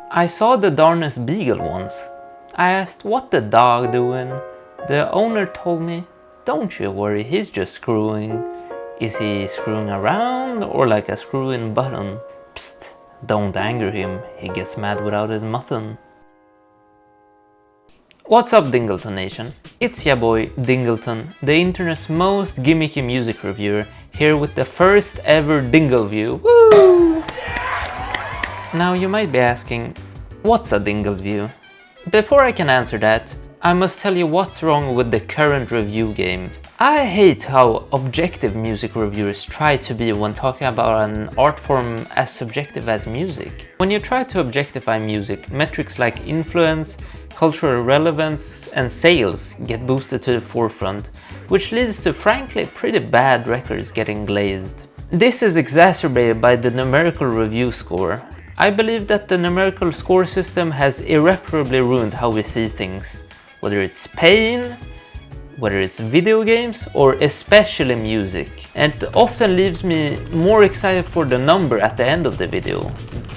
I saw the darnest Beagle once. I asked what the dog doing. The owner told me, don't you worry, he's just screwing. Is he screwing around or like a screwing button? Psst, don't anger him, he gets mad without his mutton. What's up, Dingleton Nation? It's ya boy, Dingleton, the internet's most gimmicky music reviewer, here with the first ever Dingleview. Woo! Now you might be asking, what's a Dingleview? Before I can answer that, I must tell you what's wrong with the current review game. I hate how objective music reviewers try to be when talking about an art form as subjective as music. When you try to objectify music, metrics like influence, cultural relevance and sales get boosted to the forefront, which leads to frankly pretty bad records getting glazed. This is exacerbated by the numerical review score. I believe that the numerical score system has irreparably ruined how we see things, whether it's pain, whether it's video games, or especially music. And it often leaves me more excited for the number at the end of the video,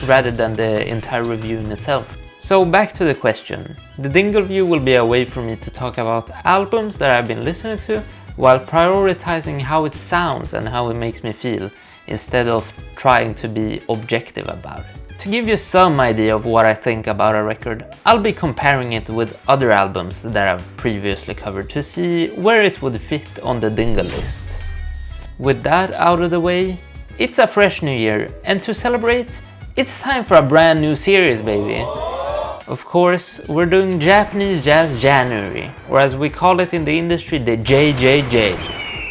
rather than the entire review in itself. So back to the question. The Dingleview will be a way for me to talk about albums that I've been listening to, while prioritizing how it sounds and how it makes me feel, instead of trying to be objective about it. To give you some idea of what I think about a record, I'll be comparing it with other albums that I've previously covered to see where it would fit on the Dingle list. With that out of the way, it's a fresh new year, and to celebrate, it's time for a brand new series, baby. Of course, we're doing Japanese Jazz January, or as we call it in the industry, the JJJ.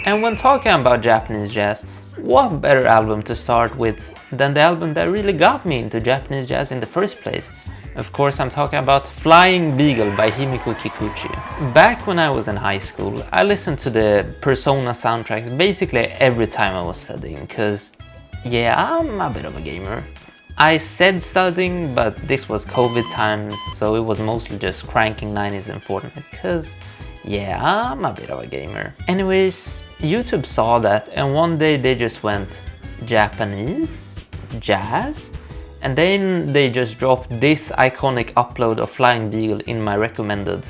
And when talking about Japanese jazz, what better album to start with than the album that really got me into Japanese jazz in the first place? Of course, I'm talking about Flying Beagle by Himiko Kikuchi. Back when I was in high school, I listened to the Persona soundtracks basically every time I was studying, cause yeah, I'm a bit of a gamer. I said studying, but this was COVID times, so it was mostly just cranking 90s and Fortnite, cause yeah, I'm a bit of a gamer. Anyways, YouTube saw that and one day they just went, Japanese? Jazz? And then they just dropped this iconic upload of Flying Beagle in my recommended.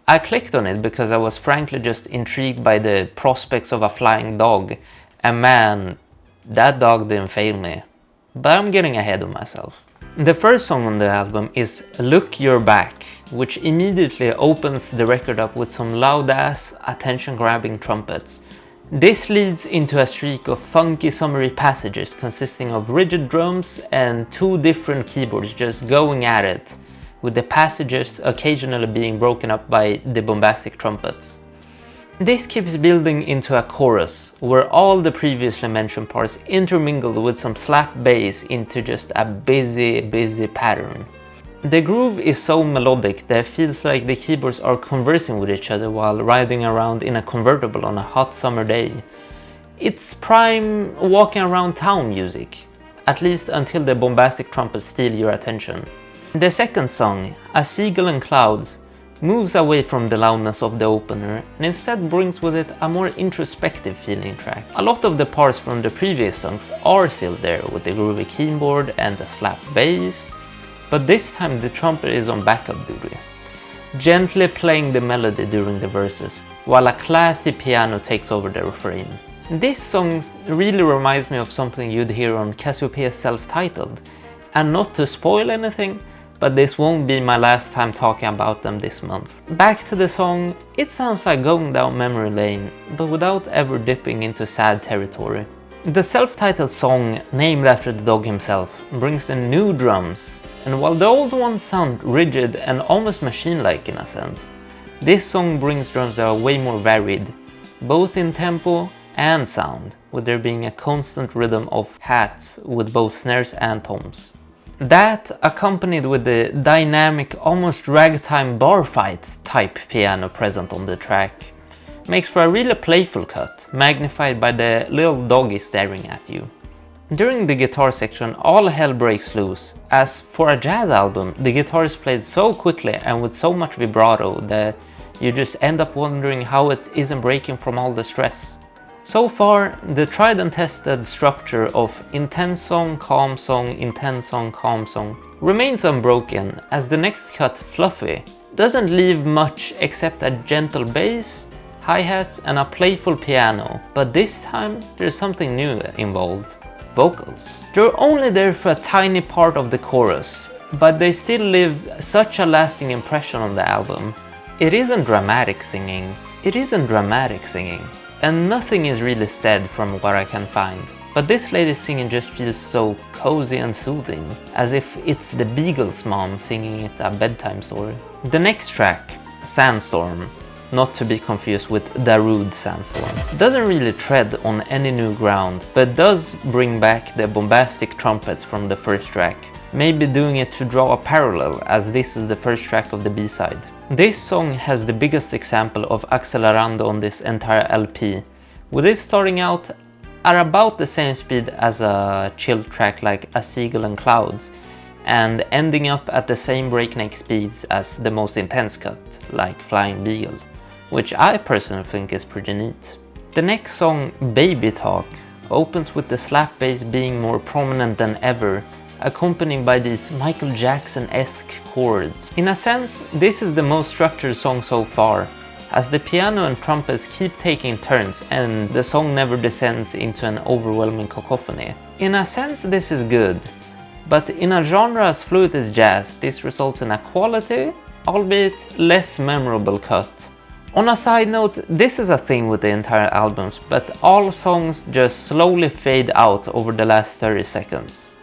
I clicked on it because I was frankly just intrigued by the prospects of a flying dog, and man, that dog didn't fail me. But I'm getting ahead of myself. The first song on the album is Look You're Back, which immediately opens the record up with some loud-ass, attention-grabbing trumpets. This leads into a streak of funky summary passages consisting of rigid drums and two different keyboards just going at it, with the passages occasionally being broken up by the bombastic trumpets. This keeps building into a chorus, where all the previously mentioned parts intermingle with some slap bass into just a busy pattern. The groove is so melodic that it feels like the keyboards are conversing with each other while riding around in a convertible on a hot summer day. It's prime walking around town music, at least until the bombastic trumpets steal your attention. The second song, A Seagull in Clouds, moves away from the loudness of the opener and instead brings with it a more introspective feeling track. A lot of the parts from the previous songs are still there with the groovy keyboard and the slap bass, but this time the trumpet is on backup duty, gently playing the melody during the verses, while a classy piano takes over the refrain. This song really reminds me of something you'd hear on Cassiopeia's Self-Titled, and not to spoil anything, but this won't be my last time talking about them this month. Back to the song, it sounds like going down memory lane, but without ever dipping into sad territory. The self-titled song, named after the dog himself, brings in new drums, and while the old ones sound rigid and almost machine-like in a sense, this song brings drums that are way more varied, both in tempo and sound, with there being a constant rhythm of hats with both snares and toms. That, accompanied with the dynamic, almost ragtime bar fight type piano present on the track, makes for a really playful cut, magnified by the little doggy staring at you. During the guitar section, all hell breaks loose, as for a jazz album, the guitar is played so quickly and with so much vibrato that you just end up wondering how it isn't breaking from all the stress. So far, the tried and tested structure of intense song, calm song, intense song, calm song remains unbroken, as the next cut, Fluffy, doesn't leave much except a gentle bass, hi-hats and a playful piano, but this time there's something new involved: vocals. They're only there for a tiny part of the chorus, but they still leave such a lasting impression on the album. It isn't dramatic singing, and nothing is really said from what I can find. But this lady's singing just feels so cozy and soothing, as if it's the Beagle's mom singing it a bedtime story. The next track, Sandstorm, not to be confused with Darude Sandstorm, doesn't really tread on any new ground, but does bring back the bombastic trumpets from the first track, maybe doing it to draw a parallel, as this is the first track of the B-side. This song has the biggest example of accelerando on this entire LP, with it starting out at about the same speed as a chill track like A Seagull and Clouds, and ending up at the same breakneck speeds as the most intense cut, like Flying Beagle, which I personally think is pretty neat. The next song, Baby Talk, opens with the slap bass being more prominent than ever, accompanied by these Michael Jackson-esque chords. In a sense, this is the most structured song so far, as the piano and trumpets keep taking turns and the song never descends into an overwhelming cacophony. In a sense, this is good, but in a genre as fluid as jazz, this results in a quality, albeit less memorable cut. On a side note, this is a thing with the entire albums, but all songs just slowly fade out over the last 30 seconds.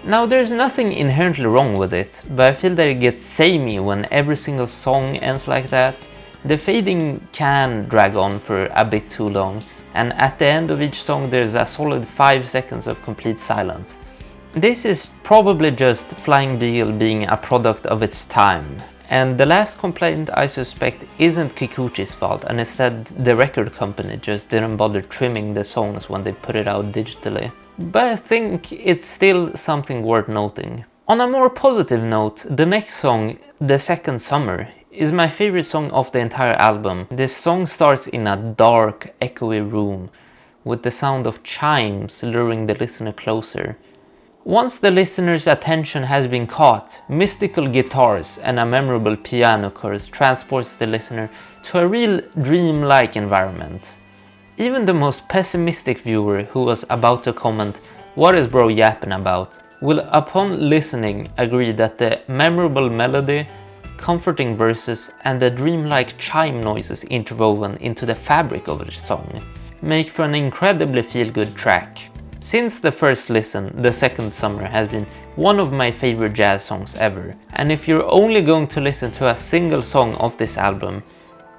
Now, there's nothing inherently wrong with it, but I feel that it gets samey when every single song ends like that. The fading can drag on for a bit too long, and at the end of each song there's a solid 5 seconds of complete silence. This is probably just Flying Beagle being a product of its time. And the last complaint, I suspect, isn't Kikuchi's fault, and instead the record company just didn't bother trimming the songs when they put it out digitally. But I think it's still something worth noting. On a more positive note, the next song, The Second Summer, is my favorite song of the entire album. This song starts in a dark, echoey room, with the sound of chimes luring the listener closer. Once the listener's attention has been caught, mystical guitars and a memorable piano chorus transports the listener to a real dreamlike environment. Even the most pessimistic viewer who was about to comment, "What is bro yapping about?" will upon listening agree that the memorable melody, comforting verses and the dreamlike chime noises interwoven into the fabric of the song make for an incredibly feel-good track. Since the first listen, The Second Summer has been one of my favorite jazz songs ever, and if you're only going to listen to a single song of this album,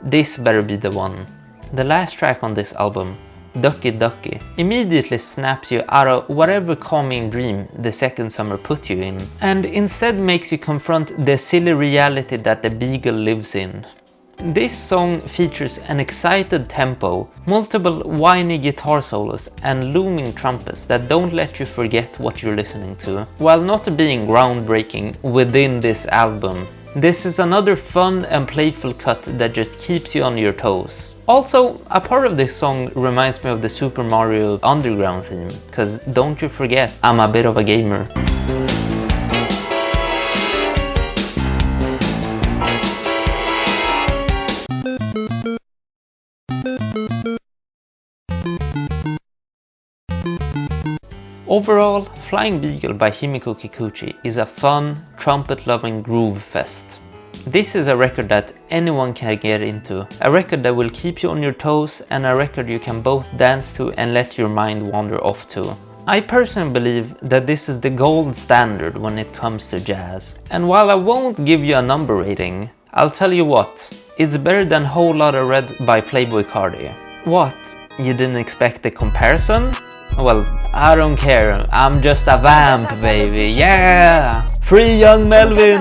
this better be the one. The last track on this album, Ducky Ducky, immediately snaps you out of whatever calming dream The Second Summer put you in, and instead makes you confront the silly reality that the Beagle lives in. This song features an excited tempo, multiple whiny guitar solos and looming trumpets that don't let you forget what you're listening to. While not being groundbreaking within this album, this is another fun and playful cut that just keeps you on your toes. Also, a part of this song reminds me of the Super Mario Underground theme, cause don't you forget, I'm a bit of a gamer. Overall, Flying Beagle by Himiko Kikuchi is a fun, trumpet-loving groove fest. This is a record that anyone can get into, a record that will keep you on your toes and a record you can both dance to and let your mind wander off to. I personally believe that this is the gold standard when it comes to jazz, and while I won't give you a number rating, I'll tell you what, it's better than Whole Lotta Red by Playboi Carti. What? You didn't expect the comparison? Well, I don't care, I'm just a vamp, baby, yeah! Free Young Melvin!